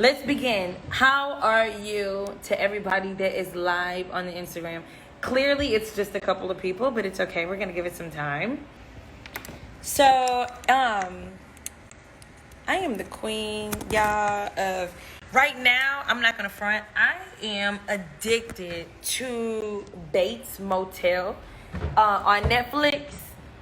Let's begin. How are you to everybody that is live on the Instagram? Clearly, it's just a couple of people, but it's okay. We're gonna give it some time. So, I am the queen, y'all, of right now. I'm not gonna front. I am addicted to Bates Motel on Netflix.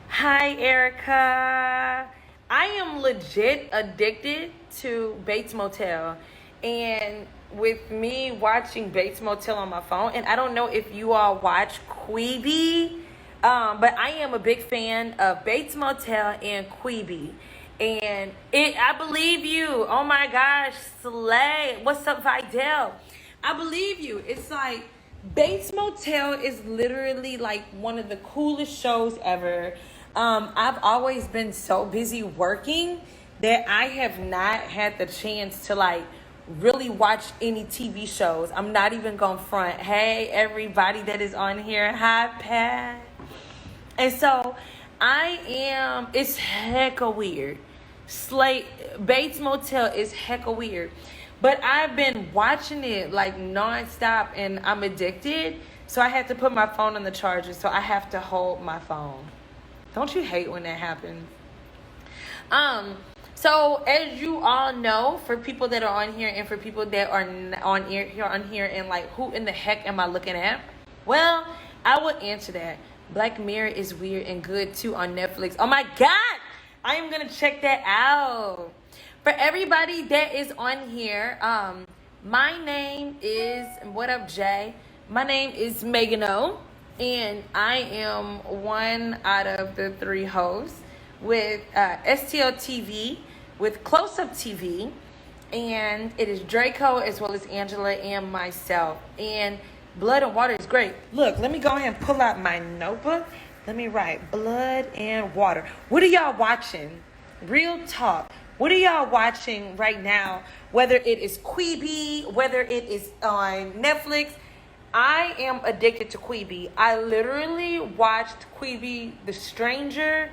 Hi, Erica. I am legit addicted to Bates Motel. And with me watching Bates Motel on my phone, and I don't know if you all watch Quibi, but I am a big fan of Bates Motel and Quibi. And I believe you. Oh my gosh, Slay. What's up, Vidal? I believe you. It's like Bates Motel is literally like one of the coolest shows ever. I've always been so busy working that I have not had the chance to like really watch any TV shows. I'm not even gonna front. Hey, everybody that is on here. Hi, Pat. And so it's hecka weird. Bates Motel is hecka weird. But I've been watching it like nonstop and I'm addicted. So I had to put my phone on the charger. So I have to hold my phone. Don't you hate when that happens? So as you all know, for people that are on here and for people that are on here and like, who in the heck am I looking at? Well, I will answer that. Black Mirror is weird and good too on Netflix. Oh my God, I am gonna check that out. For everybody that is on here, my name is, what up, Jay? My name is Megan O, and I am one out of the three hosts with STL TV, with Close Up TV, and it is Draco as well as Angela and myself. And Blood and Water is great. Look, let me go ahead and pull out my notebook. Let me write Blood and Water. What are y'all watching? Real talk. What are y'all watching right now? Whether it is Quibi, whether it is on Netflix. I am addicted to Quibi. I literally watched Quibi, The Stranger,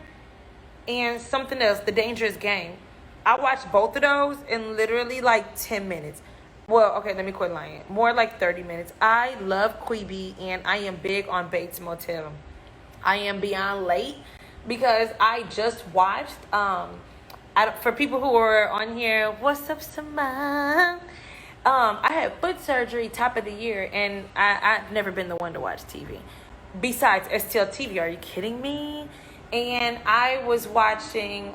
and something else, The Dangerous Game. I watched both of those in literally like 10 minutes. Well, okay, let me quit lying. More like 30 minutes. I love Quibi and I am big on Bates Motel. I am beyond late because I just watched, for people who are on here, what's up, Simone? I had foot surgery top of the year and I've never been the one to watch TV. Besides STL TV, are you kidding me? And I was watching,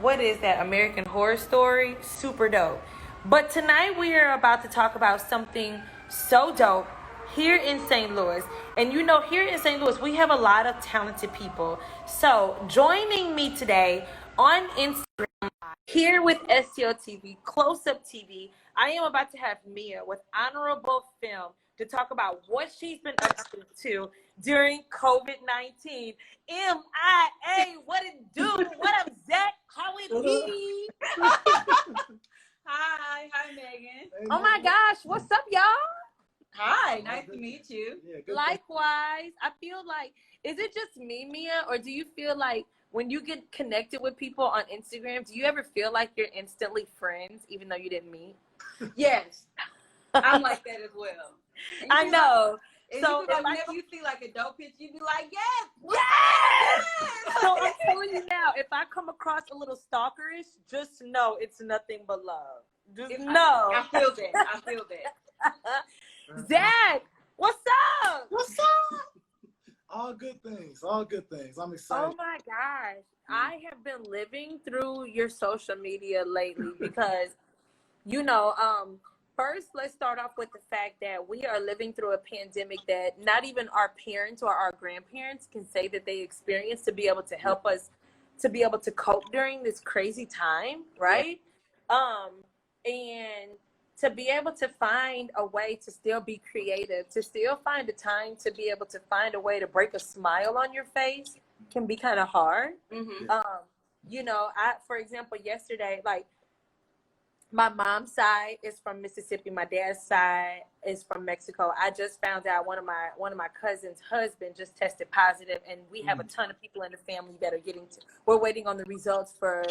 what is that, American Horror Story? Super dope. But tonight we are about to talk about something so dope here in St. Louis. And you know, here in St. Louis, we have a lot of talented people. So joining me today on Instagram, here with STL TV, Close Up TV, I am about to have Mia with Honorable Film to talk about what she's been up to during COVID-19. MIA, what it do? What up, Zach? How it be? Hi, Megan. Oh my gosh, what's up, y'all? Hi, nice to meet you. Yeah, Likewise. I feel like, is it just me, Mia, or do you feel like when you get connected with people on Instagram, do you ever feel like you're instantly friends even though you didn't meet? Yes, I'm like that as well. I know. And So whenever you see like a dope picture, you be like, yes, yes! So I'm telling you now, if I come across a little stalkerish, just know it's nothing but love. Just know. I feel that. Zach, what's up? What's up? All good things. All good things. I'm excited. Oh my gosh. I have been living through your social media lately because, you know, first, let's start off with the fact that we are living through a pandemic that not even our parents or our grandparents can say that they experienced to be able to help us to be able to cope during this crazy time, right? And to be able to find a way to still be creative, to still find a time to be able to find a way to break a smile on your face can be kind of hard. Mm-hmm. You know, for example, yesterday, like, My mom's side is from Mississippi. My dad's side is from Mexico. I just found out one of my cousin's husband just tested positive, and we have a ton of people in the family that are we're waiting on the results for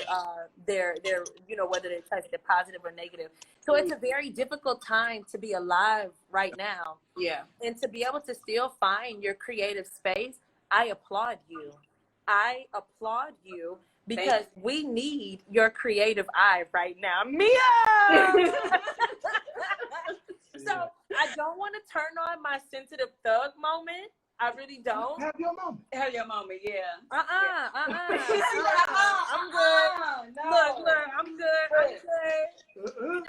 their whether they tested positive or negative. So it's a very difficult time to be alive right now. Yeah. And to be able to still find your creative space, I applaud you. I applaud you because we need your creative eye right now. Mia! So I don't want to turn on my sensitive thug moment. I really don't. Have your moment. Have your moment, yeah. I'm good. No. Look, I'm good.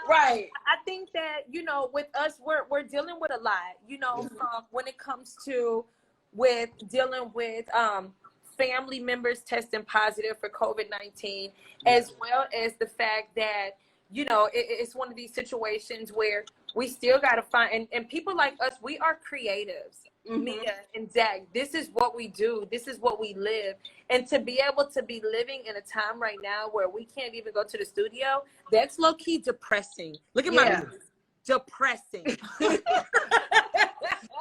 Right. I think that, with us, we're dealing with a lot, from when it comes to with dealing with family members testing positive for COVID-19, as well as the fact that, it's one of these situations where we still got to find, and people like us, we are creatives. Mia and Zach, this is what we do. This is what we live. And to be able to be living in a time right now where we can't even go to the studio, that's low-key depressing. Look at my depressing.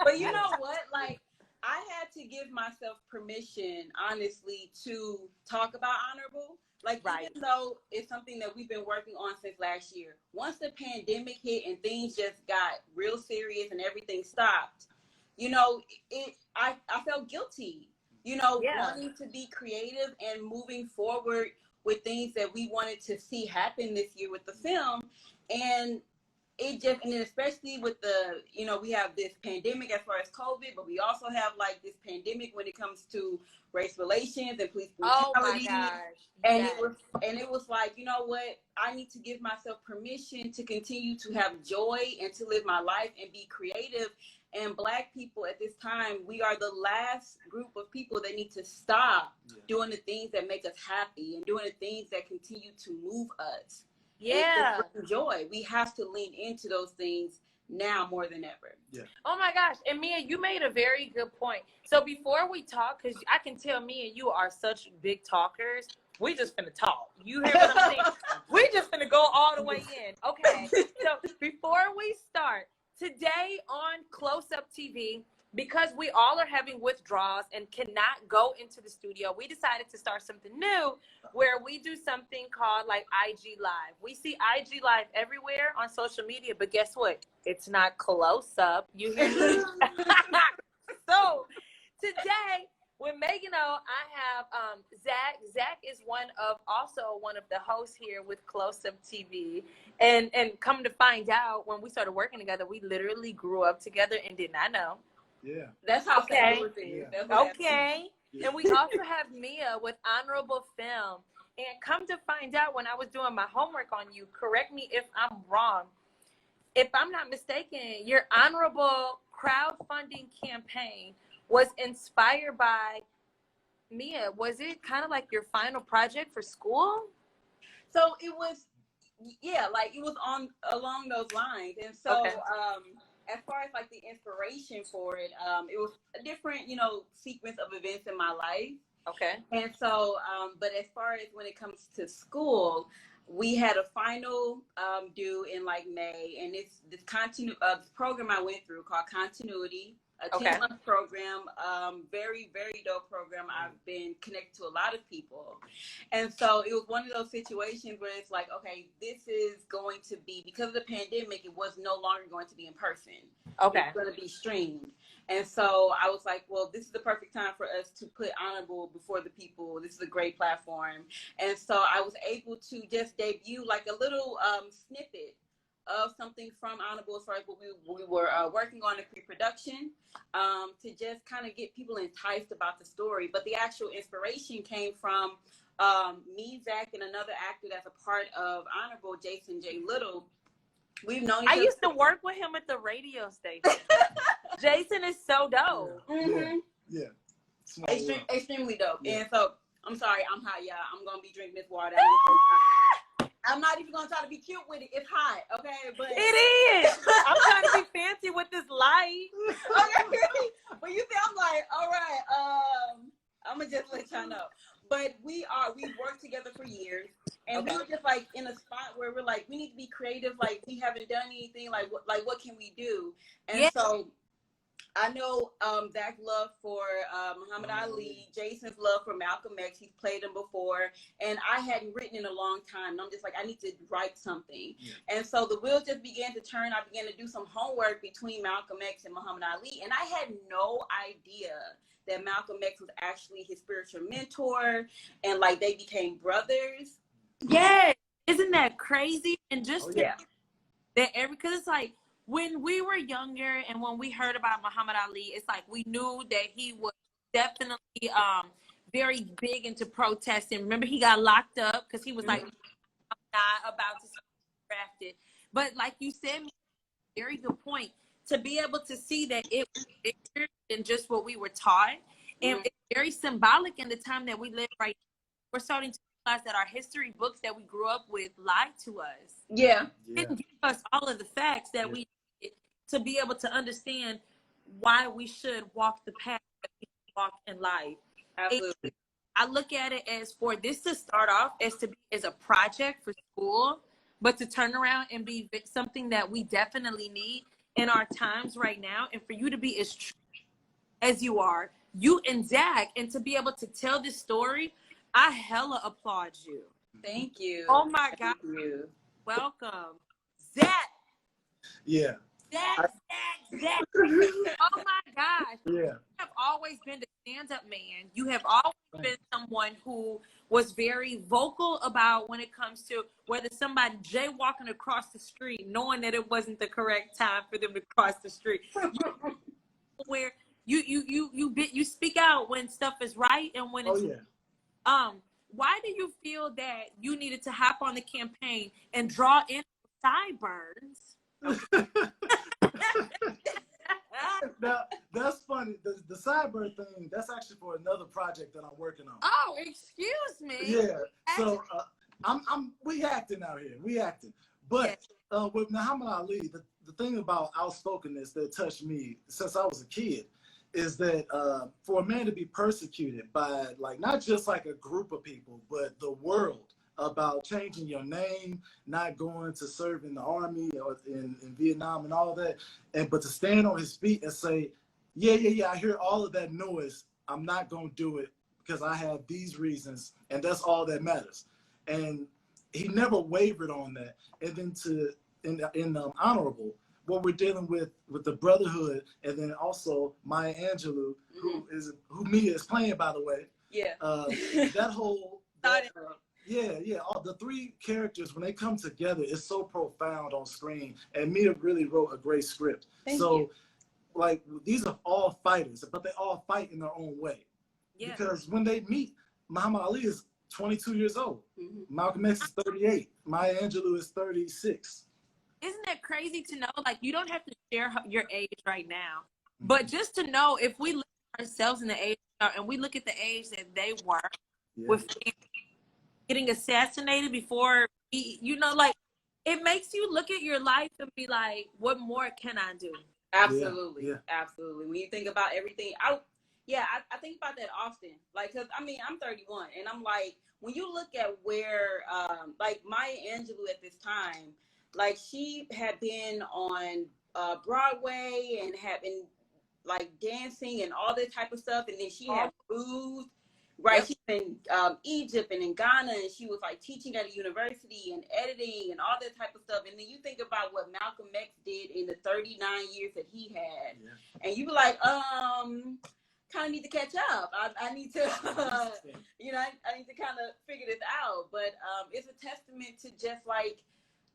But you know what? Like, I had to give myself permission, honestly, to talk about Honorable. Like, even though it's something that we've been working on since last year, once the pandemic hit and things just got real serious and everything stopped, I felt guilty, wanting to be creative and moving forward with things that we wanted to see happen this year with the film. And it just, and then especially with the, we have this pandemic as far as COVID, but we also have like this pandemic when it comes to race relations and police brutality. Oh my gosh. And it was like, you know what? I need to give myself permission to continue to have joy and to live my life and be creative. And Black people at this time, we are the last group of people that need to stop doing the things that make us happy and doing the things that continue to move us. Yeah. Joy. We have to lean into those things now more than ever. Yeah. Oh my gosh. And Mia, you made a very good point. So before we talk, because I can tell me and you are such big talkers, we just finna talk. You hear what I'm saying? We just finna go all the way in. Okay. So before we start, today on Close Up TV, because we all are having withdrawals and cannot go into the studio, we decided to start something new where we do something called like IG Live. We see IG Live everywhere on social media, but guess what? It's not close up. You hear me? So today with Megan O, I have Zach. Zach is also one of the hosts here with Close Up TV. And come to find out, when we started working together, we literally grew up together and did not know. Yeah. That's how okay. Okay. Yeah. And we also have Mia with Honorable Film. And come to find out, when I was doing my homework on you, correct me if I'm wrong. If I'm not mistaken, your Honorable crowdfunding campaign was inspired by Mia. Was it kind of like your final project for school? So it was, like it was along those lines. And so as far as like the inspiration for it, it was a different, sequence of events in my life. Okay. And so, but as far as when it comes to school, we had a final due in like May, and this program I went through called Continuity, a 10-month program, very, very dope program. I've been connected to a lot of people. And so it was one of those situations where it's like, okay, this is going to be, because of the pandemic, it was no longer going to be in person. Okay. It's going to be streamed. And so I was like, well, this is the perfect time for us to put Honorable before the people. This is a great platform. And so I was able to just debut like a little snippet of something from Honorable as far as what we were working on in pre-production, to just kind of get people enticed about the story. But the actual inspiration came from me, Zach, and another actor that's a part of Honorable, Jason J. Little. We've known each other. I used to work with him at the radio station. Jason is so dope. Yeah. Extremely dope. Yeah. And so, I'm sorry, I'm hot, y'all. I'm going to be drinking this water. I'm not even gonna try to be cute with it. It's hot, okay? But it is. I'm trying to be fancy with this light. Okay. But you see, I'm like, all right, I'm gonna just let y'all know. But we've worked together for years, and we were just like in a spot where we're like, we need to be creative. creative, like we haven't done anything, like what can we do? And Yeah. so I know Zach's love for Muhammad Ali, Jason's love for Malcolm X. He's played him before, and I hadn't written in a long time. And I'm just like, I need to write something. Yeah. And so the wheels just began to turn. I began to do some homework between Malcolm X and Muhammad Ali, and I had no idea that Malcolm X was actually his spiritual mentor, and like they became brothers. Yeah, isn't that crazy? And just yeah, that because it's like, when we were younger and when we heard about Muhammad Ali, it's like we knew that he was definitely very big into protesting. Remember, he got locked up because he was like, I'm not about to be drafted. But like you said, very good point, to be able to see that it was bigger than just what we were taught. And it's very symbolic in the time that we live right now. We're starting to realize that our history books that we grew up with lied to us. Yeah. Didn't give us all of the facts that we to be able to understand why we should walk the path that we walk in life. Absolutely. And I look at it as for this to start off as a project for school, but to turn around and be something that we definitely need in our times right now. And for you to be as true as you are, you and Zach, and to be able to tell this story, I hella applaud you. Thank you. Oh my God. Thank you. Welcome. Zach. Yeah. Zach. Oh my gosh. Yeah. You have always been the stand-up man. You have always been someone who was very vocal about when it comes to whether somebody jaywalking across the street, knowing that it wasn't the correct time for them to cross the street. Where you speak out when stuff is right and when it's why do you feel that you needed to hop on the campaign and draw in sideburns? Now, that's funny. The cyber thing, that's actually for another project that I'm working on. Oh, excuse me. Yeah. So we acting out here. We acting. But with Muhammad Ali, the thing about outspokenness that touched me since I was a kid is that for a man to be persecuted by like not just like a group of people, but the world, about changing your name, not going to serve in the army or in Vietnam and all that, but to stand on his feet and say, I hear all of that noise, I'm not going to do it because I have these reasons, and that's all that matters. And he never wavered on that. And then in Honorable, what we're dealing with the brotherhood, and then also Maya Angelou, who Mia is playing, by the way. Yeah. That whole... all the three characters, when they come together, it's so profound on screen. And Mia really wrote a great script. Thank you. Like, these are all fighters, but they all fight in their own way. Yeah. Because when they meet, Muhammad Ali is 22 years old. Malcolm X is 38. Maya Angelou is 36. Isn't that crazy to know? Like, you don't have to share your age right now. But just to know, if we look at ourselves in the age, and we look at the age that they were with getting assassinated before, like, it makes you look at your life and be like, what more can I do? Absolutely. Absolutely. When you think about everything, I think about that often. Like, cause I mean, I'm 31 and I'm like, when you look at where, like Maya Angelou at this time, like she had been on Broadway and had been like dancing and all that type of stuff. And then she had moved. Right, she's in Egypt and in Ghana, and she was like teaching at a university and editing and all that type of stuff. And then you think about what Malcolm X did in the 39 years that he had, and you be like, kind of need to catch up. I need to, I need to kind of figure this out. But it's a testament to just like,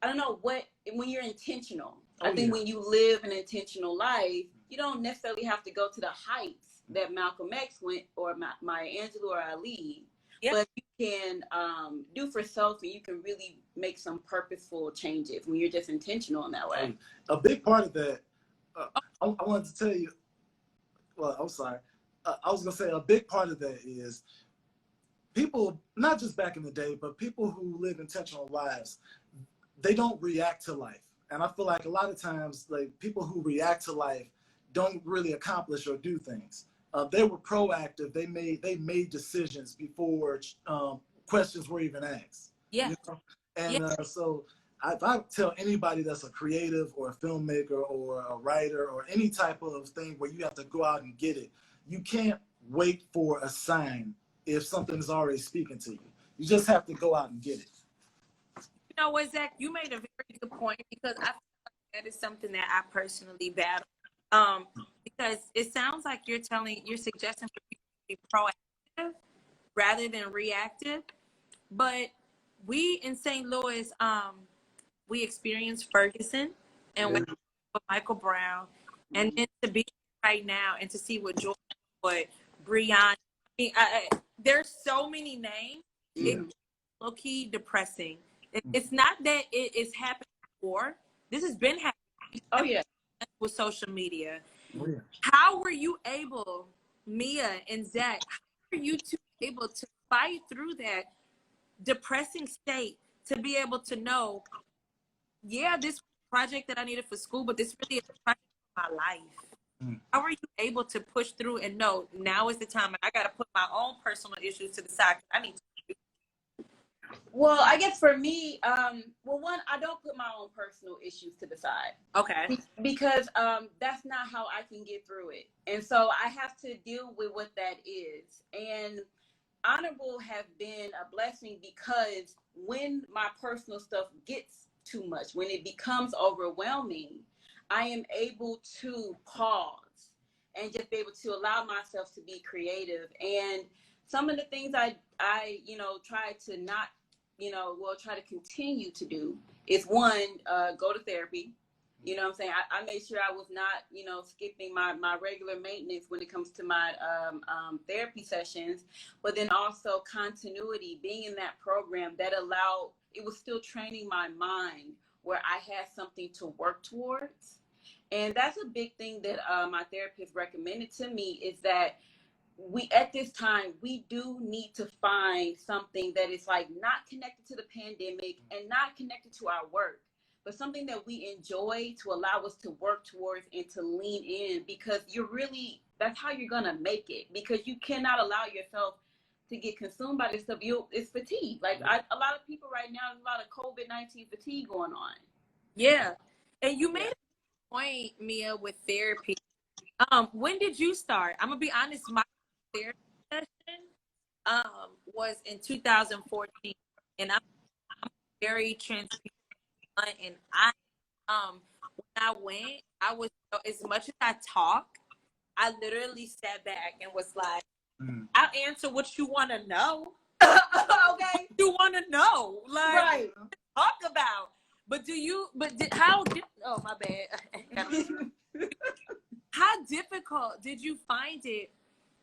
I don't know when you're intentional. I think when you live an intentional life, you don't necessarily have to go to the heights that Malcolm X went, or Maya Angelou or Ali, but you can do for self, and you can really make some purposeful changes when you're just intentional in that way. A big part of that, I wanted to tell you, well, I'm sorry. I was going to say a big part of that is people, not just back in the day, but people who live intentional lives, they don't react to life. And I feel like a lot of times, like people who react to life don't really accomplish or do things. They were proactive. They made decisions before questions were even asked. Yeah. You know? And so if I tell anybody that's a creative or a filmmaker or a writer or any type of thing where you have to go out and get it, you can't wait for a sign if something is already speaking to you. You just have to go out and get it. You know what, Zach? You made a very good point because I feel like that is something that I personally battle. Because it sounds like you're suggesting for people to be proactive rather than reactive. But we in St. Louis, we experienced Ferguson and with Michael Brown, and then to be right now and to see what Jordan, what Breon. I mean, there's so many names. It's low key depressing. It's not that it is happening before. This has been happening. Oh yeah. With social media. Oh, yeah. How were you able, Mia and Zach, how were you two able to fight through that depressing state to be able to know, yeah, this project that I needed for school, but this really is a project for my life? How are you able to push through and know now is the time and I got to put my own personal issues to the side? I need to. Well, I guess for me, well, one, I don't put my own personal issues to the side. Okay. Because that's not how I can get through it. And so I have to deal with what that is. And Honorable have been a blessing because when my personal stuff gets too much, when it becomes overwhelming, I am able to pause and just be able to allow myself to be creative. And some of the things I try to not, try to continue to do is one, go to therapy. You know what I'm saying? I made sure I was not, skipping my regular maintenance when it comes to my therapy sessions, but then also continuity, being in that program that it was still training my mind where I had something to work towards. And that's a big thing that my therapist recommended to me is that at this time, we do need to find something that is like not connected to the pandemic and not connected to our work, but something that we enjoy to allow us to work towards and to lean in, because that's how you're going to make it, because you cannot allow yourself to get consumed by this stuff. It's fatigue. Like a lot of people right now, there's a lot of COVID-19 fatigue going on. Yeah. And you made a point, Mia, with therapy. When did you start? I'm going to be honest, my therapy session was in 2014, and I'm very transparent. And when I went, I was, as much as I talk, I literally sat back and was like, I'll answer what you want to know. Okay. You want to know, like, right. Talk about. But oh, my bad. How difficult did you find it?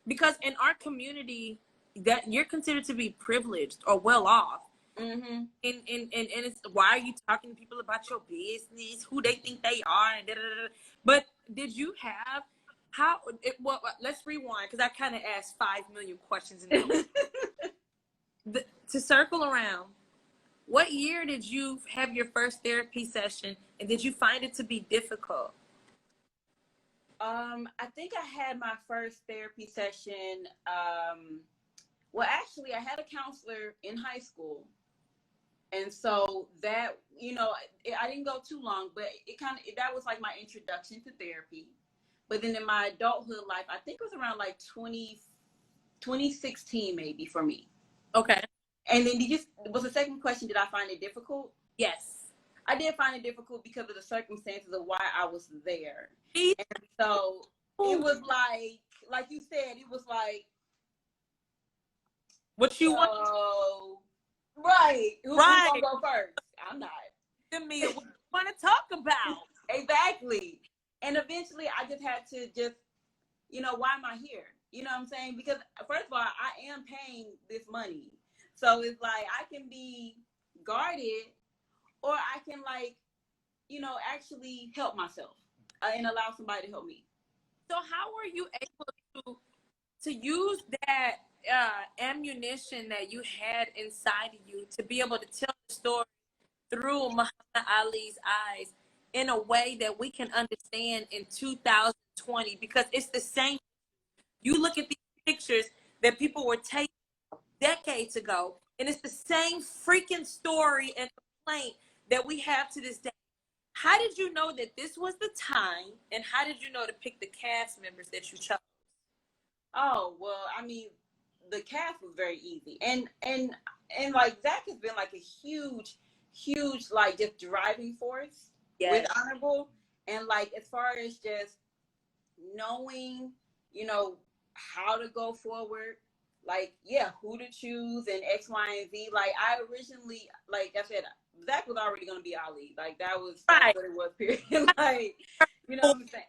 Because in our community, that you're considered to be privileged or well off. Mm-hmm. And it's, why are you talking to people about your business, who they think they are, and da, da, da. But did you have let's rewind, because I kind of asked 5 million questions in to circle around. What year did you have your first therapy session, and did you find it to be difficult? I think I had my first therapy session. Well, actually, I had a counselor in high school. And so that, I didn't go too long, but that was like my introduction to therapy. But then in my adulthood life, I think it was around like 2016 maybe for me. Okay. And then was the second question, did I find it difficult? Yes. I did find it difficult because of the circumstances of why I was there. And so it was like you said, it was like, what you want? Right. Who's right. gonna go first? I'm not. Give me what you want to talk about. Exactly. And eventually I just had to why am I here? You know what I'm saying? Because first of all, I am paying this money. So it's like I can be guarded, or I can actually help myself and allow somebody to help me. So how were you able to use that ammunition that you had inside of you to be able to tell the story through Muhammad Ali's eyes in a way that we can understand in 2020? Because it's the same. You look at these pictures that people were taking decades ago, and it's the same freaking story and complaint that we have to this day. How did you know that this was the time, and how did you know to pick the cast members that you chose? Oh, well, I mean, the cast was very easy. And like Zach has been like a huge, like just driving force with Honorable. And like as far as just knowing, you know, how to go forward, like who to choose and X, Y, and Z. Like I originally, like I said, Zach was already gonna be Ali. Like that's what it was, period. Like, you know what I'm saying?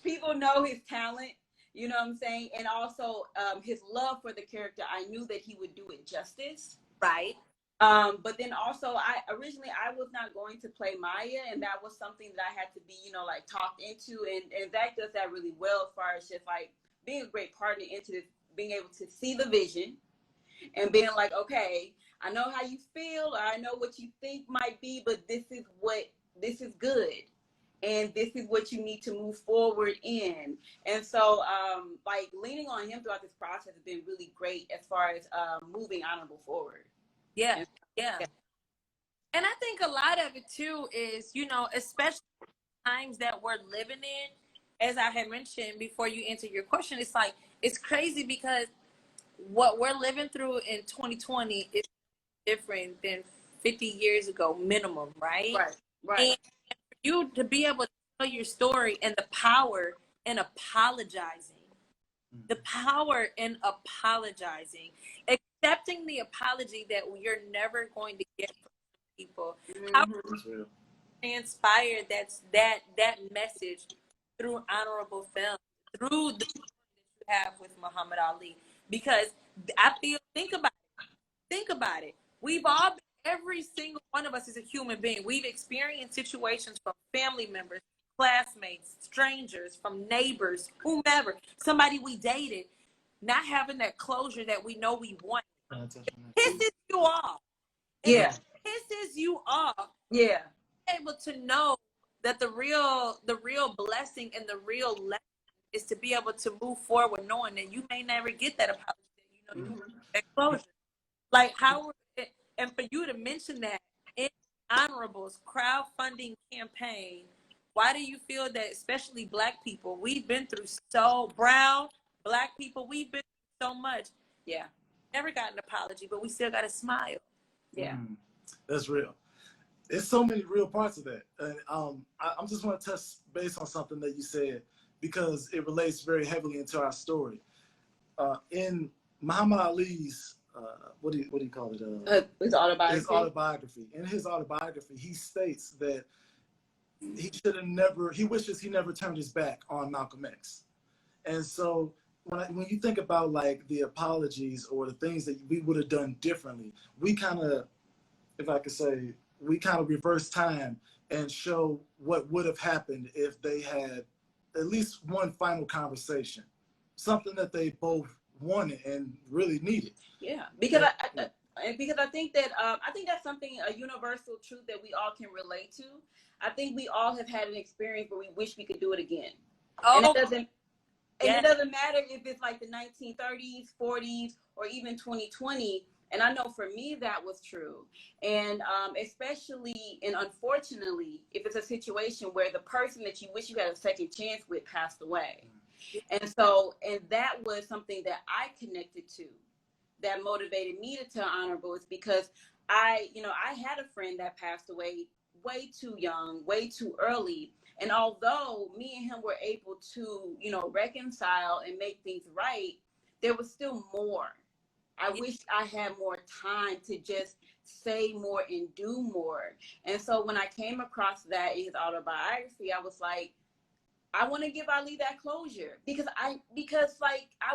People know his talent, you know what I'm saying? And also his love for the character, I knew that he would do it justice. Right. But then also I was not going to play Maya, and that was something that I had to be, you know, like talked into, and Zach does that really well as far as just like being a great partner into this, being able to see the vision and being like, okay, I know how you feel, or I know what you think might be, but this is good. And this is what you need to move forward in. And so, like, leaning on him throughout this process has been really great as far as moving Honorable forward. Yeah. And I think a lot of it, too, is, you know, especially times that we're living in, as I had mentioned before you answered your question, it's like, it's crazy because what we're living through in 2020 is different than 50 years ago, minimum, right? Right. And for you to be able to tell your story and the power in apologizing, accepting the apology that you're never going to get from people. How inspired that message through Honorable Film, through the that you have with Muhammad Ali, because I feel, think about it. We've all been, every single one of us is a human being. We've experienced situations from family members, classmates, strangers, from neighbors, whomever, somebody we dated, not having that closure that we know we want. Pisses you off. Yeah. Pisses you off. Yeah. Able to know that the real blessing and the real lesson is to be able to move forward, knowing that you may never get that apology, that you know that closure. Like how, and for you to mention that in Honorable's crowdfunding campaign, why do you feel that, especially Black people, we've been through brown Black people, we've been through so much. Yeah. Never got an apology, but we still got to smile. Yeah. That's real. There's so many real parts of that. And I just want to touch base on something that you said, because it relates very heavily into our story. In Muhammad Ali's, what do you call it? His autobiography. His autobiography. In his autobiography, he states that he wishes he never turned his back on Malcolm X. And so when you think about like the apologies or the things that we would have done differently, we kind of, if I could say, we kind of reverse time and show what would have happened if they had at least one final conversation, something that they both wanted and really needed. Yeah, because I think that that's something, a universal truth that we all can relate to. I think we all have had an experience where we wish we could do it again. And it doesn't matter if it's like the 1930s, 40s, or even 2020. And I know for me that was true. And especially and unfortunately, if it's a situation where the person that you wish you had a second chance with passed away. And that was something that I connected to, that motivated me to tell Honorable, is because I had a friend that passed away way too young, way too early. And although me and him were able to, reconcile and make things right, there was still more. I wish I had more time to just say more and do more. And so when I came across that in his autobiography, I was like, I want to give Ali that closure, because I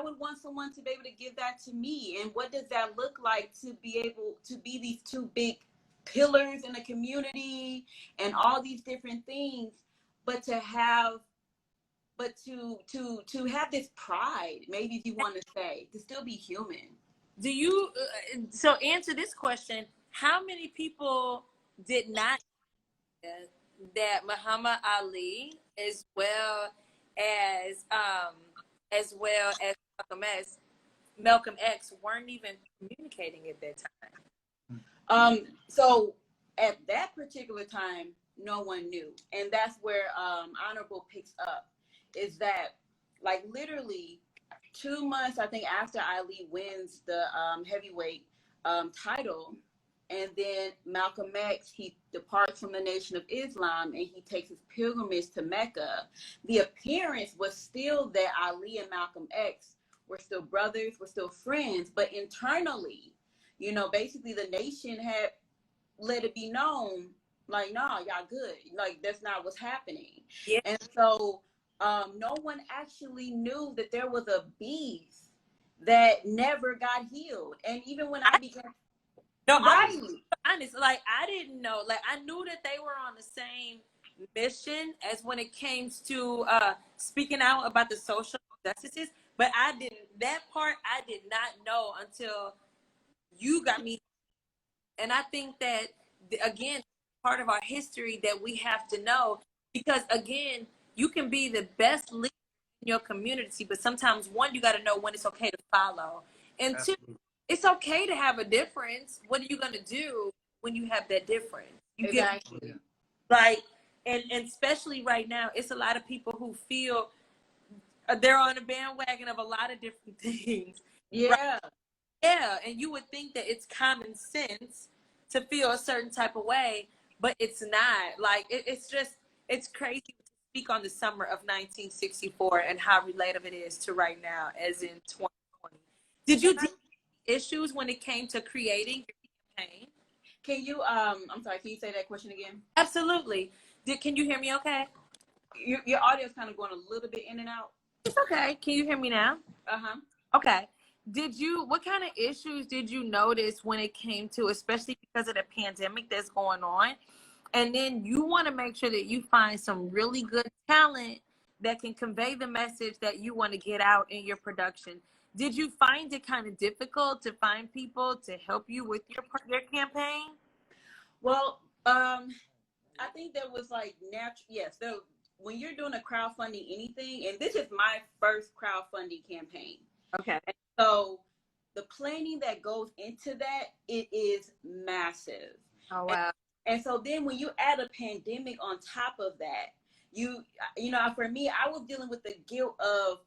would want someone to be able to give that to me. And what does that look like, to be able to be these two big pillars in the community and all these different things, but to have this pride, maybe, if you want to say, to still be human. Do you, so answer this question, how many people did not that Muhammad Ali, as well as Malcolm X weren't even communicating at that time? So at that particular time, no one knew. And that's where Honorable picks up, is that like literally 2 months, I think, after Ali wins the heavyweight title, and then Malcolm X, he departs from the Nation of Islam and he takes his pilgrimage to Mecca. The appearance was still that Ali and Malcolm X were still brothers, were still friends, but internally, you know, basically the nation had let it be known, like, nah, y'all good. Like, that's not what's happening. Yeah. And so no one actually knew that there was a beef that never got healed. And even when I began, no, right, I'm honest, like I didn't know. Like I knew that they were on the same mission as when it came to speaking out about the social justices, but I didn't. That part I did not know until you got me. And I think that again, part of our history that we have to know, because again, you can be the best leader in your community, but sometimes one, you got to know when it's okay to follow, and two, it's okay to have a difference. What are you going to do when you have that difference? You exactly. get like, and especially right now, it's a lot of people who feel they're on a bandwagon of a lot of different things. Yeah. Right? Yeah, and you would think that it's common sense to feel a certain type of way, but it's not. Like it's just, it's crazy to speak on the summer of 1964 and how relative it is to right now, as in 2020. Did you deal with issues when it came to creating your campaign? Can you I'm sorry, can you say that question again? Absolutely. Can you hear me okay? Your audio is kind of going a little bit in and out. It's okay. Can you hear me now? Uh-huh. Okay. What kind of issues did you notice when it came to, especially because of the pandemic that's going on? And then you want to make sure that you find some really good talent that can convey the message that you want to get out in your production. Did you find it kind of difficult to find people to help you with your campaign? Well, I think there was like natural, yes. So when you're doing a crowdfunding anything, and this is my first crowdfunding campaign. Okay. And so the planning that goes into that, it is massive. Oh, wow. And so then when you add a pandemic on top of that, you know, for me, I was dealing with the guilt of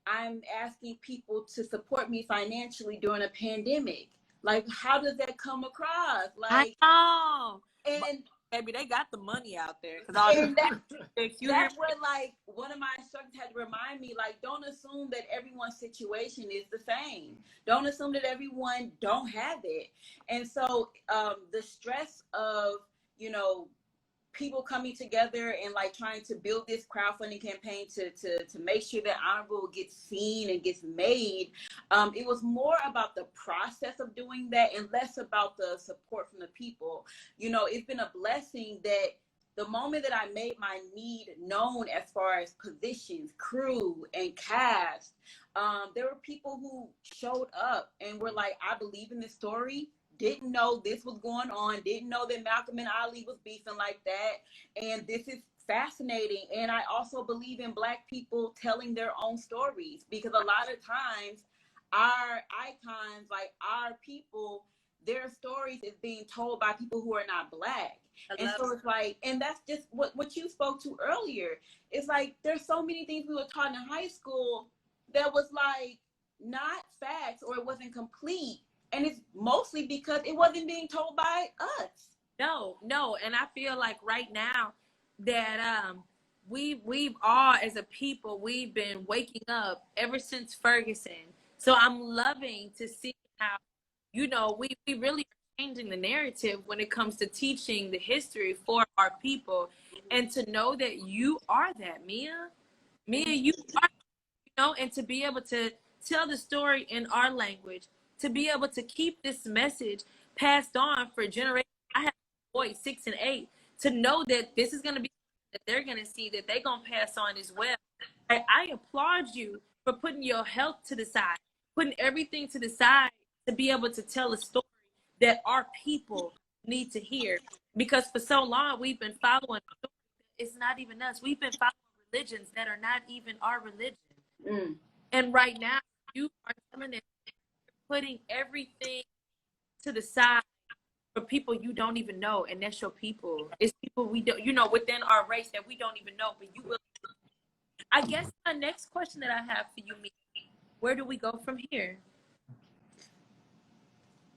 I'm asking people to support me financially during a pandemic. Like, how does that come across? Like, I know. and Baby, they got the money out there. and that's where, like, one of my instructors had to remind me, like, don't assume that everyone's situation is the same. Don't assume that everyone don't have it. And so the stress of, you know, people coming together and like trying to build this crowdfunding campaign to make sure that Honorable gets seen and gets made. It was more about the process of doing that and less about the support from the people. You know, it's been a blessing that the moment that I made my need known as far as positions, crew, and cast, there were people who showed up and were like, I believe in this story. Didn't know this was going on, didn't know that Malcolm and Ali was beefing like that. And this is fascinating. And I also believe in Black people telling their own stories, because a lot of times our icons, like our people, their stories is being told by people who are not Black. And so it's like, and that's just what you spoke to earlier. It's like, there's so many things we were taught in high school that was like not facts, or it wasn't complete. And it's mostly because it wasn't being told by us. No. And I feel like right now that we've all, as a people, we've been waking up ever since Ferguson. So I'm loving to see how, you know, we really are changing the narrative when it comes to teaching the history for our people. And to know that you are that, Mia, you are, you know, and to be able to tell the story in our language, to be able to keep this message passed on for generations. I have boys 6 and 8, to know that this is going to be that they're going to see, that they're going to pass on as well. I applaud you for putting your health to the side, putting everything to the side to be able to tell a story that our people need to hear. Because for so long, we've been following, it's not even us. We've been following religions that are not even our religion. Mm. And right now, you are telling us, putting everything to the side for people you don't even know, and that's your people. It's people we don't, within our race that we don't even know, but you will. I guess my next question that I have for you, Mimi, where do we go from here?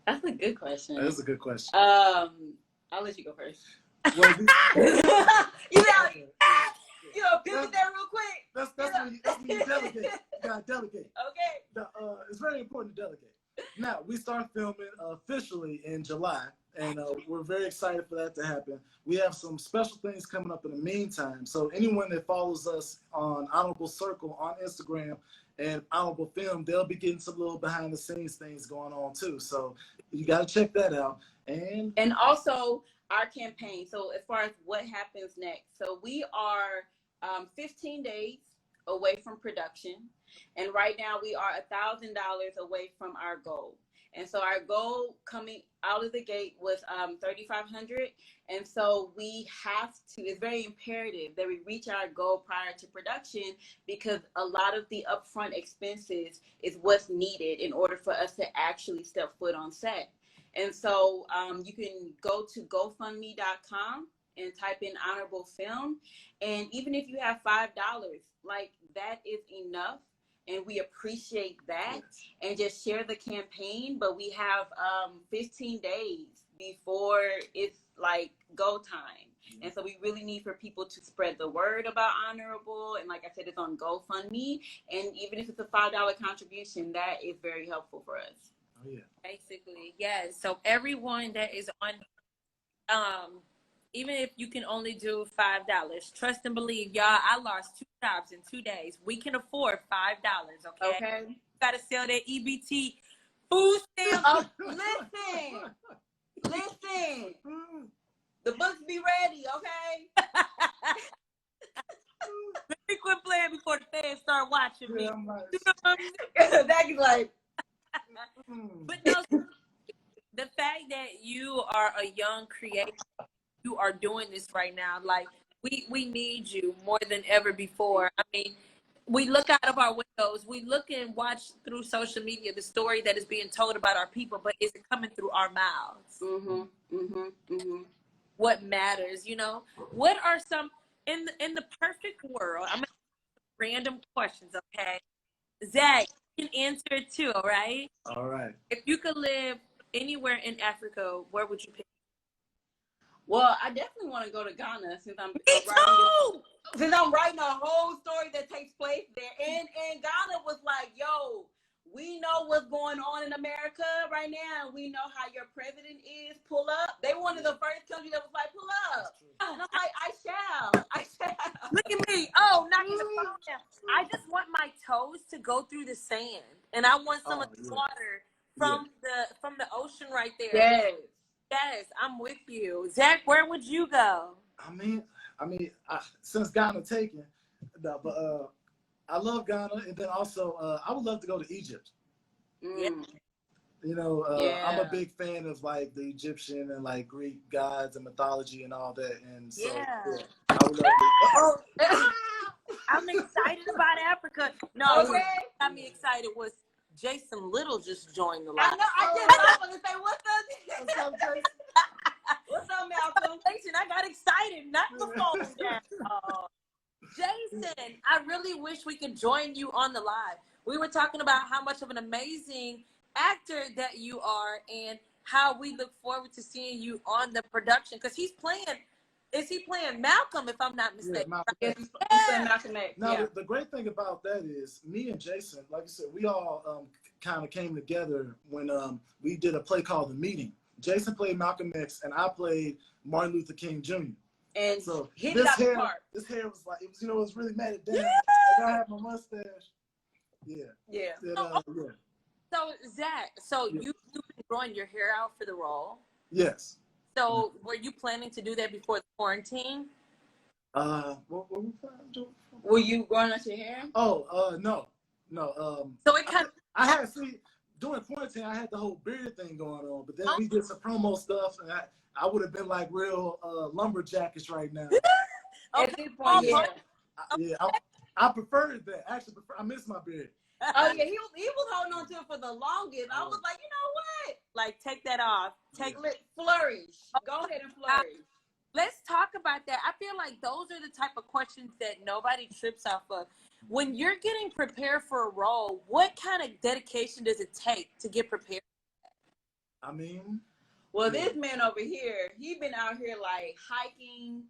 That's a good question. That is a good question. I'll let you go first. Well, You know, pivot there real quick. That's when you delegate. You gotta delegate. Okay. It's very important to delegate. Now, we start filming officially in July, and we're very excited for that to happen. We have some special things coming up in the meantime. So anyone that follows us on Honorable Circle on Instagram and Honorable Film, they'll be getting some little behind the scenes things going on too. So you got to check that out. And also our campaign. So as far as what happens next, so we are 15 days away from production, and right now we are $1,000 away from our goal. And so our goal coming out of the gate was $3,500, and so we have to. It's very imperative that we reach our goal prior to production, because a lot of the upfront expenses is what's needed in order for us to actually step foot on set. And so you can go to GoFundMe.com and type in Honorable Film. And even if you have $5, like, that is enough. And we appreciate that. And just share the campaign. But we have 15 days before it's like go time. And so we really need for people to spread the word about Honorable. And like I said, it's on GoFundMe. And even if it's a $5 contribution, that is very helpful for us. Oh, yeah. Basically, yes. So everyone that is on, even if you can only do $5, trust and believe, y'all. I lost 2 jobs in 2 days. We can afford $5. Okay. You gotta sell that EBT food stamp. Listen. The books be ready, okay? Let me quit playing before the fans start watching me. That is like. But no, the fact that you are a young creator, you are doing this right now, like we need you more than ever before. I mean, we look out of our windows, we look and watch through social media the story that is being told about our people, but is it coming through our mouths? What matters, What are some in the perfect world? I'm gonna ask random questions, okay? Zach, can answer it too, all right? All right. If you could live anywhere in Africa, where would you pick? Well, I definitely want to go to Ghana since I'm writing a whole story that takes place there. And Ghana was like, yo, we know what's going on in America right now. We know how your president is. Pull up. They were one of the first countries that was like, pull up. And I'm like, I shall. Look at me. Oh, knocking the phone down. I just want my toes to go through the sand, and I want some of the water from the ocean right there. Yes, I'm with you. Zach, where would you go? I mean, since Ghana taken, but I love Ghana, and then also I would love to go to Egypt. Yeah. I'm a big fan of like the Egyptian and like Greek gods and mythology and all that, and so I would love to. I'm excited about Africa. No, what got me excited was Jason Little just joined the line. I know. I was going to say, what's up, Jason? What's up, Malcolm? Jason, I got excited. Not the phone down. Jason, I really wish we could join you on the live. We were talking about how much of an amazing actor that you are and how we look forward to seeing you on the production, because he's playing. Is he playing Malcolm, if I'm not mistaken? Yeah, Malcolm. Yes, he's playing Malcolm X. Now, the great thing about that is me and Jason, like you said, we all kind of came together when we did a play called The Meeting. Jason played Malcolm X, and I played Martin Luther King Jr. And so this hair was like, it was really matted down. Like I had my mustache. Yeah. So Zach, you've been growing your hair out for the role? Yes. So were you planning to do that before the quarantine? What were we planning to do? Were you growing out your hair? Oh, no. So it kind of. During quarantine, I had the whole beard thing going on, but then we did some promo stuff, and I would have been like real lumberjackish right now. At this point, I preferred that. Actually, I miss my beard. Oh yeah, he was holding on to it for the longest. I was like, you know what? Like, take that off. Flourish. Go ahead and flourish. Let's talk about that. I feel like those are the type of questions that nobody trips off of. When you're getting prepared for a role, what kind of dedication does it take to get prepared? I mean, well, this man over here, he been out here like hiking,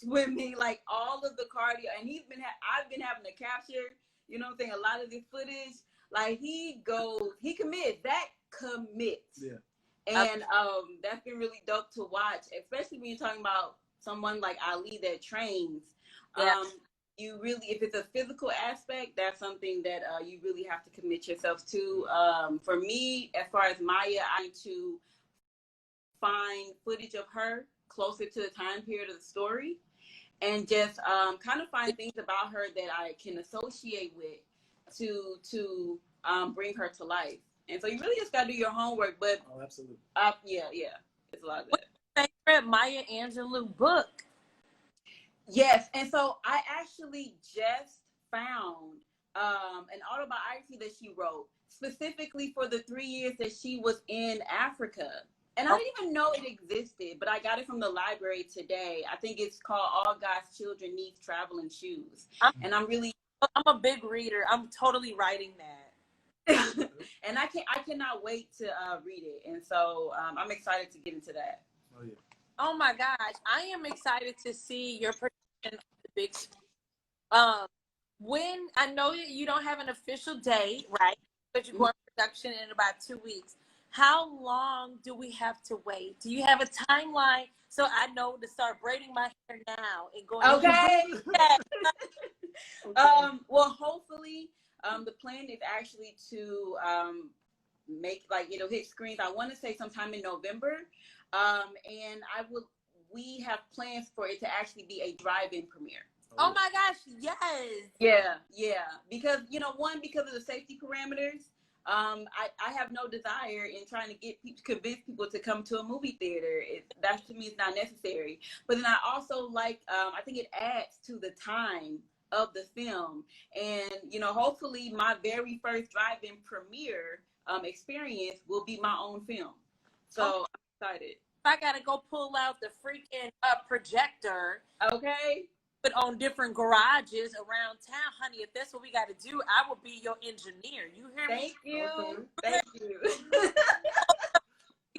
swimming, like all of the cardio, and I've been having to capture, you know what I'm saying, a lot of the footage. Like he commits. That commits. Yeah. And that's been really dope to watch, especially when you're talking about someone like Ali that trains. Yeah. You really, if it's a physical aspect, that's something that you really have to commit yourself to. For me, as far as Maya, I need to find footage of her closer to the time period of the story, and just kind of find things about her that I can associate with to bring her to life. And so you really just got to do your homework. But absolutely. Yeah, it's a lot of that. What's your favorite Maya Angelou book? Yes, and so I actually just found an autobiography that she wrote specifically for the 3 years that she was in Africa. And I didn't even know it existed, but I got it from the library today. I think it's called All God's Children Need Traveling Shoes. And I'm a big reader. I'm totally writing that. And I cannot wait to read it. And so I'm excited to get into that. Oh, yeah. Oh my gosh. I am excited to see your production on the big screen. When I know you don't have an official date, right? But you're going to production in about 2 weeks. How long do we have to wait? Do you have a timeline so I know to start braiding my hair now and going? Okay. Well, hopefully, the plan is actually to make hit screens. I want to say sometime in November, and we have plans for it to actually be a drive-in premiere. Oh my gosh, yes. Yeah. Because because of the safety parameters. I have no desire in trying to convince people to come to a movie theater. That to me is not necessary. But then I also I think it adds to the time of the film. And, hopefully my very first drive-in premiere experience will be my own film. So I'm excited. I got to go pull out the freaking projector. Okay. But on different garages around town, honey. If that's what we got to do, I will be your engineer. You hear me? Thank you. Okay. Thank you.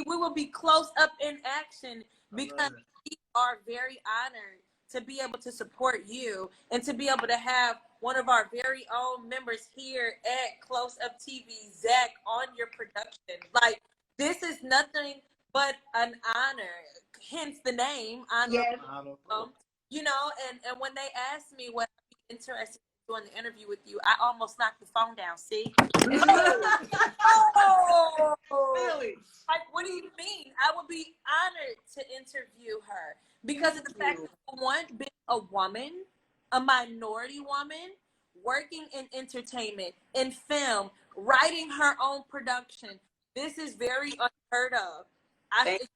We will be close up in action because we are very honored to be able to support you and to be able to have one of our very own members here at Close Up TV, Zach, on your production. Like, this is nothing but an honor, hence the name. Honor. Yes. And when they asked me what I'd be interested in doing the interview with you, I almost knocked the phone down. See? Really? Like, what do you mean? I would be honored to interview her because of the fact that, for one, being a woman, a minority woman, working in entertainment, in film, writing her own production. This is very unheard of.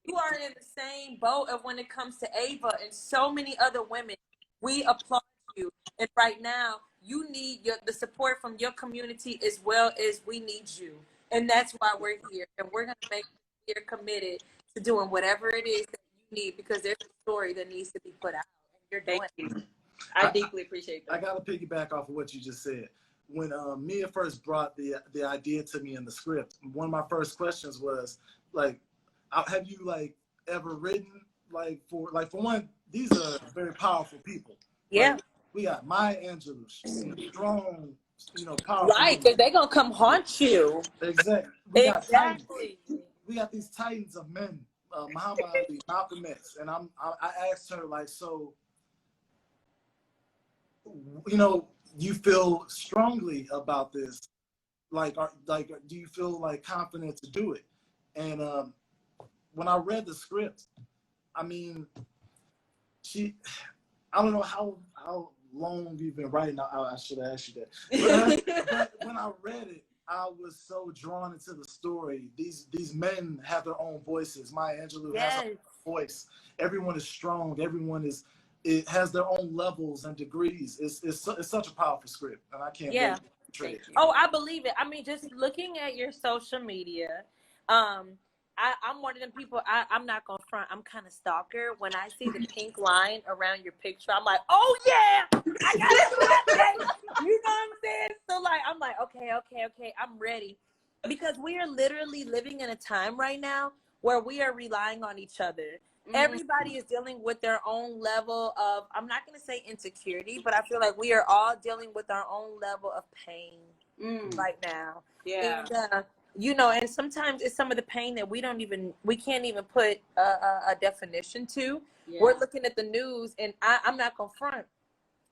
You are in the same boat of when it comes to Ava and so many other women. We applaud you. And right now, you need the support from your community as well as we need you. And that's why we're here. And we're going to make you committed to doing whatever it is that you need, because there's a story that needs to be put out. And you're doing it. I deeply appreciate that. I got to piggyback off of what you just said. When Mia first brought the idea to me in the script, one of my first questions was, have you ever written for one? These are very powerful people. Yeah, we got Maya Angelou, strong, powerful. Right, because they're gonna come haunt you. Exactly. We got these titans of men, Muhammad Ali, Malcolm X, and I asked her so, you feel strongly about this, do you feel confident to do it? And when I read the script, I mean, I don't know how long you've been writing. I should have asked you that. But when I read it, I was so drawn into the story. These men have their own voices. Maya Angelou has her own voice. Everyone is strong. It has their own levels and degrees. It's such a powerful script, and I can't wait to trade it. Oh, I believe it. I mean, just looking at your social media I'm one of them people. I'm not gonna front. I'm kind of stalker. When I see the pink line around your picture, I'm like, oh yeah, I gotta have that. You know what I'm saying? So like, I'm like, okay, I'm ready, because we are literally living in a time right now where we are relying on each other. Everybody is dealing with their own level of, I'm not going to say insecurity, but I feel like we are all dealing with our own level of pain right now. Yeah. And, you know, and sometimes it's some of the pain that we can't even put a definition to. Yeah. We're looking at the news, and I'm not going to front.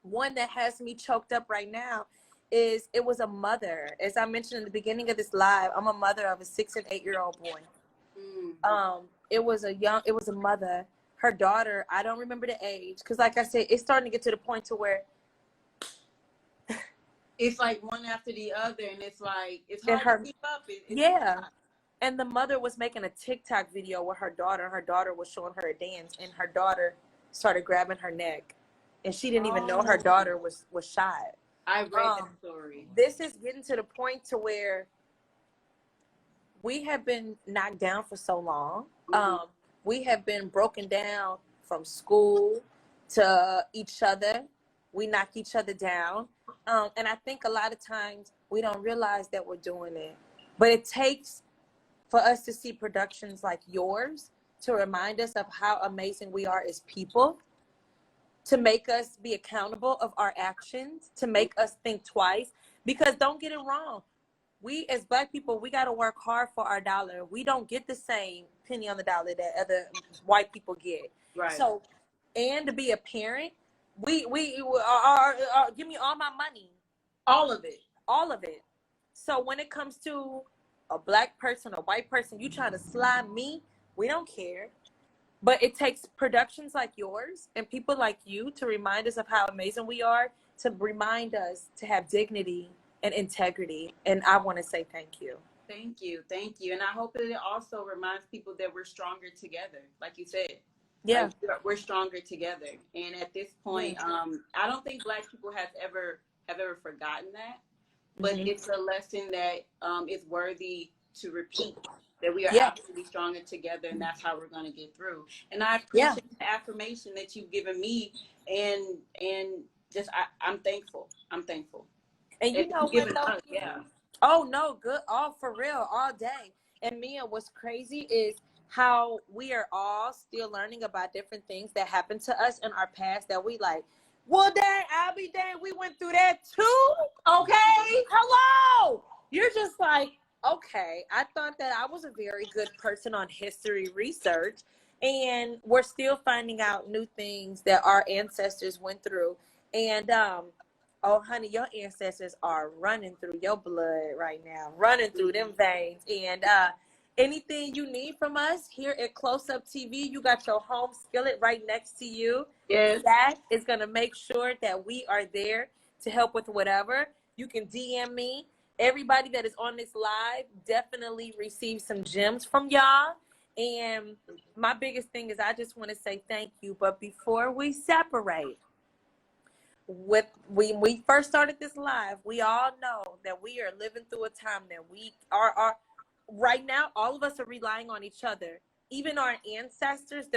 One that has me choked up right now is, it was a mother. As I mentioned in the beginning of this live, I'm a mother of a 6 and 8 year old boy. It was a mother, her daughter, I don't remember the age, because like I said, it's starting to get to the point to where it's like one after the other, and it's like, it's hard to keep up. Yeah. And the mother was making a TikTok video with her daughter was showing her a dance, and her daughter started grabbing her neck, and she didn't even know her daughter was shot. I read that story. This is getting to the point to where we have been knocked down for so long. We have been broken down from school to each other. We knock each other down. And I think a lot of times we don't realize that we're doing it. But it takes for us to see productions like yours to remind us of how amazing we are as people, to make us be accountable of our actions, to make us think twice. Because don't get it wrong, we as Black people, we got to work hard for our dollar. We don't get the same penny on the dollar that other white people get. Right. So, and to be a parent, we are give me all my money. All of it. All of it. So when it comes to a Black person, a white person, you trying to slide me, we don't care. But it takes productions like yours and people like you to remind us of how amazing we are, to remind us to have dignity and integrity. And I want to say thank you. Thank you. And I hope that it also reminds people that we're stronger together, like you said. Yeah. Like, we're stronger together. And at this point, I don't think Black people have ever forgotten that. But it's a lesson that is worthy to repeat, that we are absolutely stronger together, and that's how we're going to get through. And I appreciate the affirmation that you've given me, and just I'm thankful. And you know what though? Oh no, good. All for real, all day. And Mia, what's crazy is how we are all still learning about different things that happened to us in our past that we like, well, dang, I'll be dang, we went through that too. Okay. Hello. You're just like, okay, I thought that I was a very good person on history research, and we're still finding out new things that our ancestors went through. And oh honey, your ancestors are running through your blood right now, running through them veins. And anything you need from us here at Close Up TV, you got your home skillet right next to you. Yes. That is going to make sure that we are there to help with whatever. You can DM me. Everybody that is on this live definitely received some gems from y'all. And my biggest thing is I just want to say thank you. But before we separate, when we first started this live, we all know that we are living through a time that we are right now, all of us are relying on each other. Even our ancestors,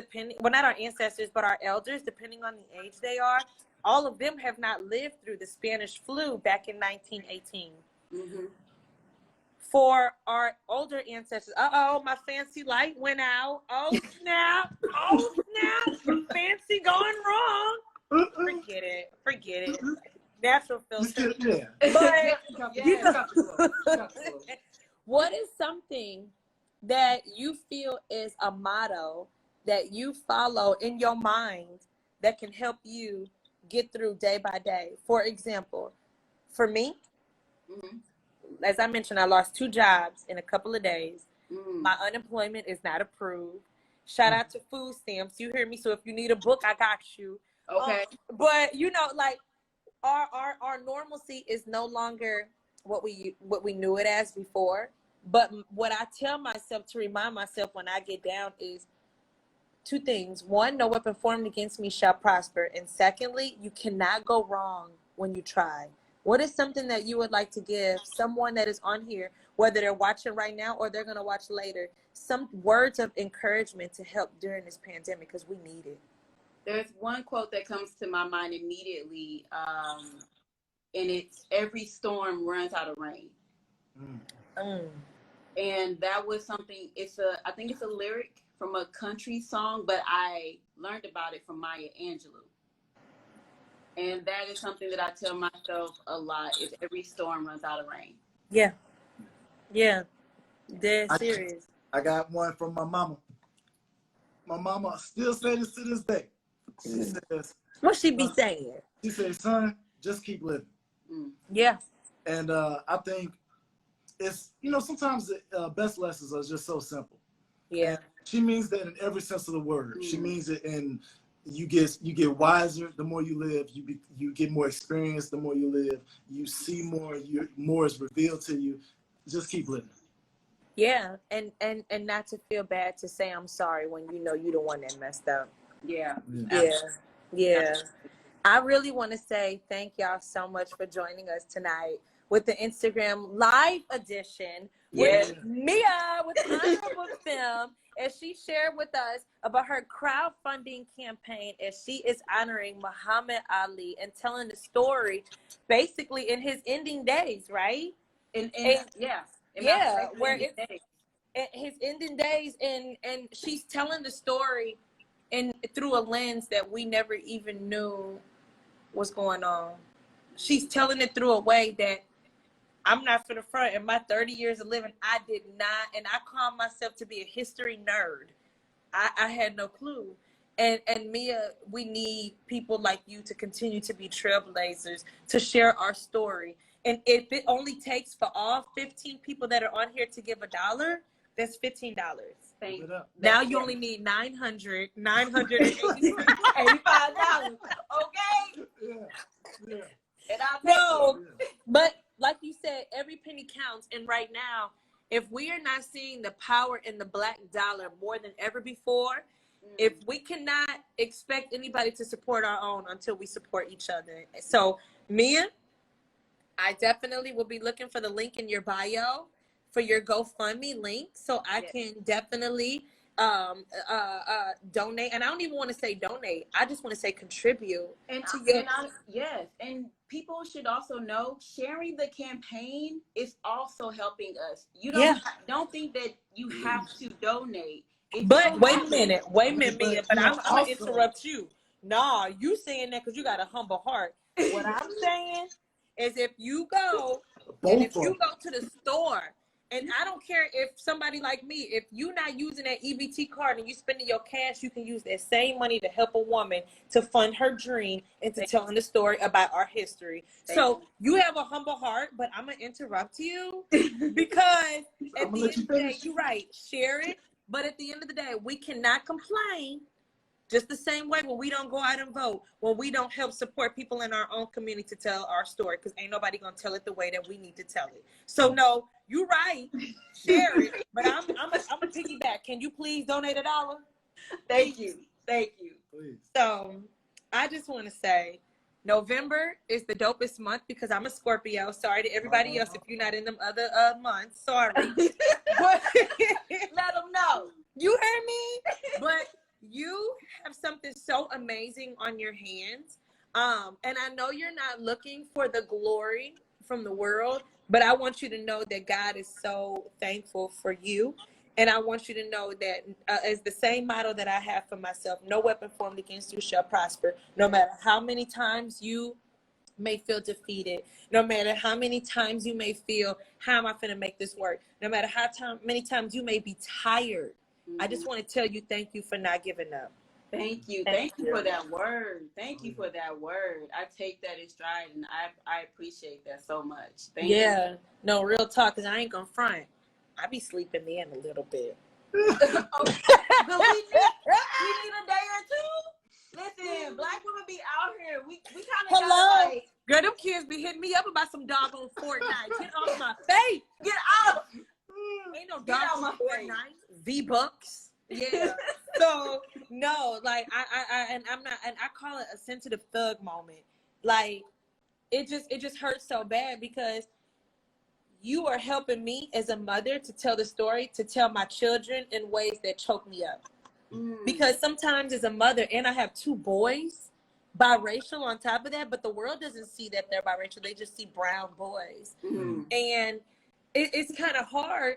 not our ancestors, but our elders, depending on the age they are, all of them have not lived through the Spanish flu back in 1918. For our older ancestors, my fancy light went out. Oh snap! Fancy going wrong. Forget it. Natural filter. But what is something that you feel is a motto that you follow in your mind that can help you get through day by day? For example, for me, as I mentioned, I lost 2 jobs in a couple of days. My unemployment is not approved. Shout out to food stamps. You hear me? So if you need a book, I got you. Okay. But you know, like our normalcy is no longer what we knew it as before. But what I tell myself to remind myself when I get down is 2 things. 1, no weapon formed against me shall prosper. And secondly, you cannot go wrong when you try. what is something that you would like to give someone that is on here, whether they're watching right now or they're going to watch later, some words of encouragement to help during this pandemic, because we need it. There's one quote that comes to my mind immediately, and it's every storm runs out of rain. And that was something, I think it's a lyric from a country song, but I learned about it from Maya Angelou. And that is something that I tell myself a lot, is every storm runs out of rain. Yeah. Dead serious. I got one from my mama. My mama still says this to this day. She says, what she be saying? She says, son, just keep living. Yeah. And I think it's, sometimes the best lessons are just so simple. Yeah. And she means that in every sense of the word. She means it in you get wiser the more you live. You get more experience the more you live. You see more. More is revealed to you. Just keep living. Yeah, and not to feel bad to say I'm sorry when you're the one that messed up. Yeah. I really want to say thank y'all so much for joining us tonight with the Instagram Live edition with Mia with Honorable Film, as she shared with us about her crowdfunding campaign as she is honoring Muhammad Ali and telling the story basically in his ending days, right? Where it's his ending days, and she's telling the story through a lens that we never even knew was going on. She's telling it through a way that I'm not for the front. In my 30 years of living, I did not, and I call myself to be a history nerd. I had no clue. And Mia, we need people like you to continue to be trailblazers, to share our story. And if it only takes for all 15 people that are on here to give $1, that's $15. Now you only need $985. Okay? Yeah. And I'll but like you said, every penny counts. And right now, if we are not seeing the power in the Black dollar more than ever before, if we cannot expect anybody to support our own until we support each other. So, Mia, I definitely will be looking for the link in your bio for your GoFundMe link, so I can definitely donate. And I don't even want to say donate. I just want to say contribute. And people should also know sharing the campaign is also helping us. You don't think that you have to donate. But wait a minute, Mia. But I'm gonna interrupt you. Nah, you saying that because you got a humble heart. What I'm saying is, if you go to the store, and I don't care if somebody like me, if you're not using that EBT card and you spending your cash, you can use that same money to help a woman to fund her dream and to telling the story about our history. So you have a humble heart, but I'm gonna interrupt you because at the end of the day, you're right. Share it. But at the end of the day, we cannot complain just the same way when we don't go out and vote, when we don't help support people in our own community to tell our story, because ain't nobody going to tell it the way that we need to tell it. So, no, you're right. Share it. But I'm a piggyback. Can you please donate $1? Thank you. Please. So, I just want to say, November is the dopest month because I'm a Scorpio. Sorry to everybody else if you're not in them other months. Sorry. But let them know. You heard me? But you have something so amazing on your hands. And I know you're not looking for the glory from the world, but I want you to know that God is so thankful for you. And I want you to know that as the same motto that I have for myself, no weapon formed against you shall prosper, no matter how many times you may feel defeated, no matter how many times you may feel, how am I going to make this work? No matter how many times you may be tired. I just want to tell you, thank you for not giving up. Thank you. Thank you for that word. Thank you for that word. I take that in stride, and I appreciate that so much. Thank you. No, real talk, because I ain't going to front. I be sleeping in a little bit. But we need a day or two. Listen, Black women be out here. We kind of Hello. like, girl, them kids be hitting me up about some doggone Fortnite. Get off my face. Get out. Ain't no doggone Fortnite. V-Bucks. Yeah. So no, like I call it a sensitive thug moment. Like, it just hurts so bad because you are helping me as a mother to tell the story, to tell my children in ways that choke me up. Because sometimes as a mother, and I have 2 boys, biracial on top of that, but the world doesn't see that they're biracial. They just see brown boys. And it's kind of hard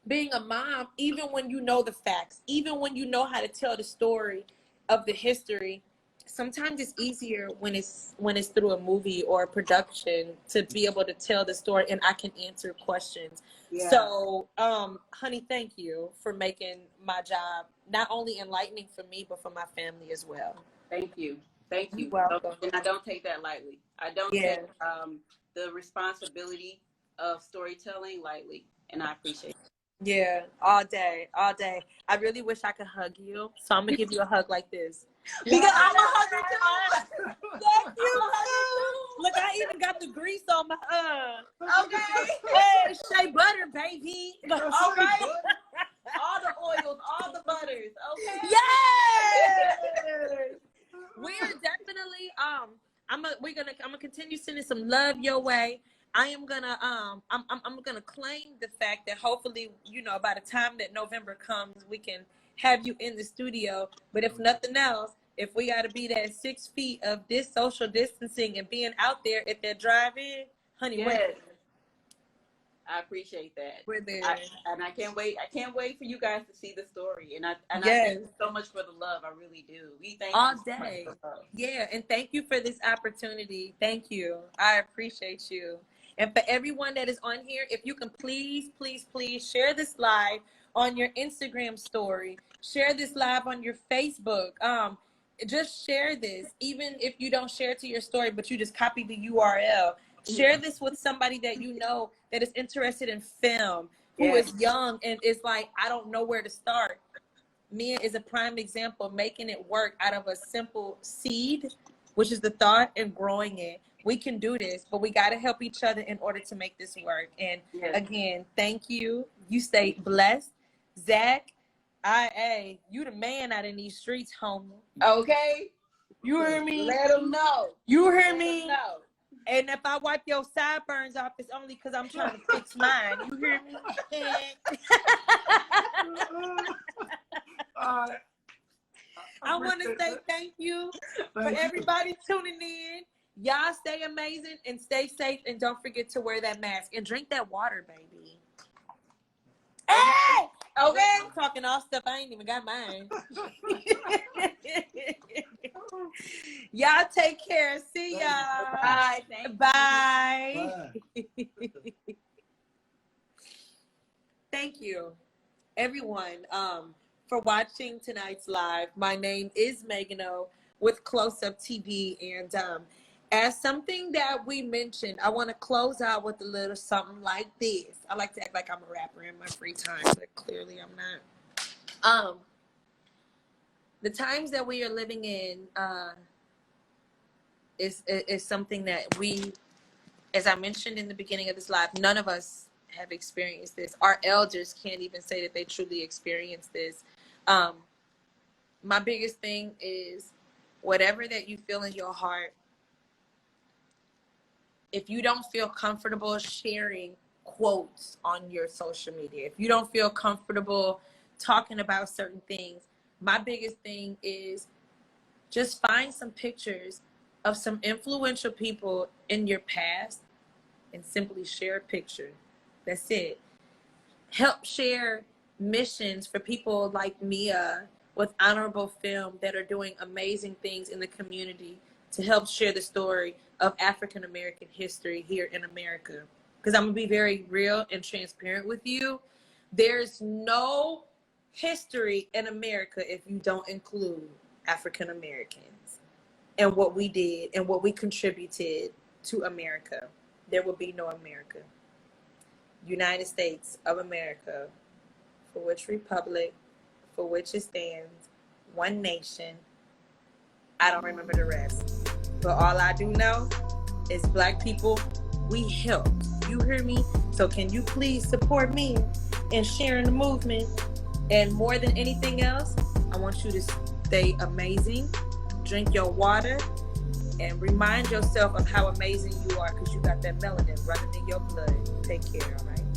being a mom, even when you know the facts, even when you know how to tell the story of the history. Sometimes it's easier when it's through a movie or a production to be able to tell the story and I can answer questions. Yeah. So, honey, thank you for making my job not only enlightening for me, but for my family as well. Thank you. Thank you. You're welcome. And I don't take that lightly. I don't take the responsibility of storytelling lightly, and I appreciate it. Yeah, all day, all day. I really wish I could hug you, so I'm gonna give you a hug like this. Because I'm a hugger too. Thank you. Look, I even got the grease on my Okay. Hey, shea butter, baby. All right. All the oils, all the butters. Okay. Yes. We're definitely I'm gonna continue sending some love your way. I am gonna I'm gonna claim the fact that hopefully, you know, by the time that November comes, we can have you in the studio. But if nothing else, if we gotta be that 6 feet of this social distancing and being out there at that drive-in, honey, yes. I appreciate that. We're there. And I can't wait. I can't wait for you guys to see the story. And I yes. thank you so much for the love. I really do. We thank all you day. So much for love. Yeah, and thank you for this opportunity. Thank you. I appreciate you. And for everyone that is on here, if you can please share this live on your Instagram story. Share this live on your Facebook. Just share this. Even if you don't share it to your story, but you just copy the URL. Share this with somebody that you know that is interested in film, who is young and is like, I don't know where to start. Mia is a prime example, making it work out of a simple seed, which is the thought, and growing it. We can do this, but we got to help each other in order to make this work. And again, thank you. You stay blessed. Zach, you the man out in these streets, homie. Okay. You hear me? Let them know. You hear me? And if I wipe your sideburns off, it's only because I'm trying to fix mine. You hear me? I want to say thank you for everybody tuning in. Y'all stay amazing and stay safe, and don't forget to wear that mask and drink that water, baby. Hey! Okay, I'm talking all stuff. I ain't even got mine. Y'all take care. See y'all. Bye. Bye. Thank you, everyone, for watching tonight's live. My name is Megan O with Close Up TV, and as something that we mentioned, I want to close out with a little something like this. I like to act like I'm a rapper in my free time, but clearly I'm not. The times that we are living in is something that we, as I mentioned in the beginning of this live, none of us have experienced this. Our elders can't even say that they truly experienced this. My biggest thing is whatever that you feel in your heart, if you don't feel comfortable sharing quotes on your social media, if you don't feel comfortable talking about certain things, my biggest thing is just find some pictures of some influential people in your past and simply share a picture. That's it. Help share missions for people like Mia with Honorable Film that are doing amazing things in the community to help share the story of African American history here in America. Because I'm gonna be very real and transparent with you. There's no history in America if you don't include African Americans and what we did and what we contributed to America. There will be no America. United States of America, for which republic, for which it stands, one nation. I don't remember the rest. But all I do know is Black people, we help. You hear me? So can you please support me in sharing the movement? And more than anything else, I want you to stay amazing, drink your water, And remind yourself of how amazing you are because you got that melanin running in your blood. Take care, all right?